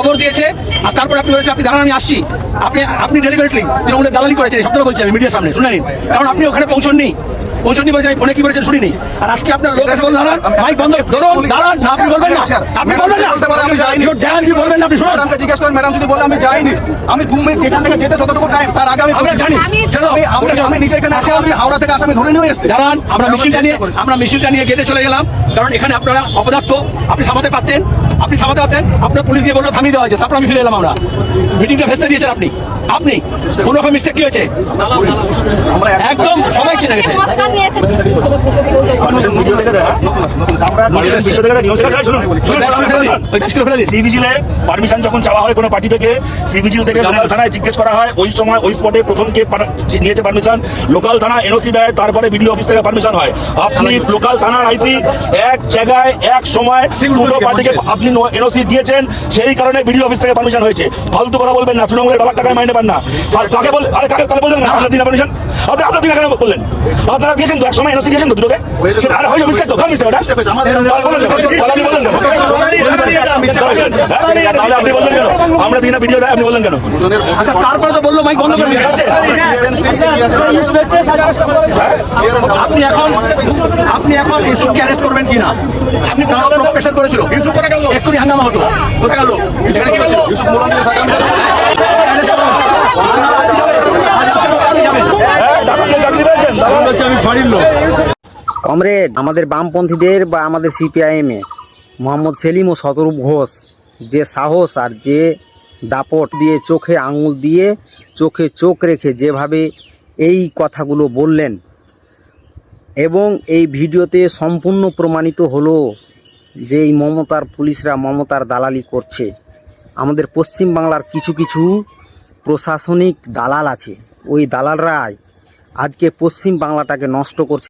খবর দিয়েছে আর তারপর আপনি বলেছেন আপনি দাঁড়ান আমি আসছি। আপনি ডেলিভারেটলি তৃণমূলের দালালি করেছেন, এই শব্দটা বলছি আমি মিডিয়ার সামনে, শুনে নিন। কারণ আপনি ওখানে পৌঁছননি বলছেন, আমি ফোনে কি বলেছেন শুনিনি। আর আজকে আপনার লোক এসে বলুন দাঁড়ান, মাইক বন্ধ ধরুন, দাঁড়ান না, আপনি বলবেন না, আপনি বলবেন না, আমি যাইনি। কি বলবেন না, আপনি শুনুন। ম্যাডামকে জিজ্ঞেস করেন, ম্যাডাম যদি বলে আমি যাইনি, আমি 2 মিনিট এখান থেকে যেতে যতটুকু টাইম তার আগে আমরা জানি। আমি নিজে এখানে আসে আমি হাওড়া থেকে আসামি ধরে নিয়ে এসেছি। দাঁড়ান, আমরা মিছিলটা নিয়ে গেটে চলে গেলাম, কারণ এখানে আপনারা অপদার্থ, আপনি থামাতে পারতেন, আপনার পুলিশ দিয়ে বললো থামিয়ে দেওয়া হয়েছে, তারপর আমি ফিরে এলাম। আমরা মিটিংটা ভেস্তে দিয়েছেন আপনি কোন রকম মিস্টেক কি হয়েছে একদম সবাই চিনে গেছে। পারমিশন যখন চাওয়া হয় কোনো পার্টি থেকে, সিভিজিল থেকে লোকাল থানায় জিজ্ঞেস করা হয়, ওই সময় ওই স্পটে প্রথম কে নিয়েছে পারমিশন, লোকাল থানা এনওসি দেয়, তারপরে বিডিও অফিস থেকে পারমিশন হয়। আপনি লোকাল থানার আইসি এক জায়গায় এক সময় দুটো পার্টিকে আপনি এনওসি দিয়েছেন, সেই কারণে বিডিও অফিস থেকে পারমিশন হয়েছে। ফালতু কথা বলবেন না, তৃণমূলের বাবার টাকায় মাইনে পান না। কাকে বল, আরে কাকে তাহলে বললেন না আপনার দিন পারমিশন, আপনার দিন কেন বললেন? আপনারা দিয়েছেন তো এক সময় এনওসি দিয়েছেন তো দুটোকে, সেটা আরে হয়েছে মিস্টেক তো, কার মিস্টেক ওটা? তাহলে আপনি বললেন কেন? আমরা দিন ভিডিও দেয়, আপনি বললেন কেন? আচ্ছা তারপরে তো বললো মাইক বন্ধ করে দিয়েছে। আপনি এখন ইউসুফকে অ্যারেস্ট করবেন কিনা? আপনি প্রেশার করেছিল, এক্ষুনি হাঙ্গামা হতো, কোথায় গেল? কমরেড, আমাদের বামপন্থীদের বা আমাদের সিপিআইএমে মোহাম্মদ সেলিম ও শতরূপ ঘোষ যে সাহস আর যে দাপট দিয়ে চোখে আঙুল দিয়ে চোখে চোখ রেখে যেভাবে এই কথাগুলো বললেন, এবং এই ভিডিওতে সম্পূর্ণ প্রমাণিত হলো যে এই মমতার পুলিশরা মমতার দালালি করছে। আমাদের পশ্চিম বাংলার কিছু কিছু প্রশাসনিক দালাল আছে, ওই দালালরাই আজকে পশ্চিম বাংলাটাকে নষ্ট করছে।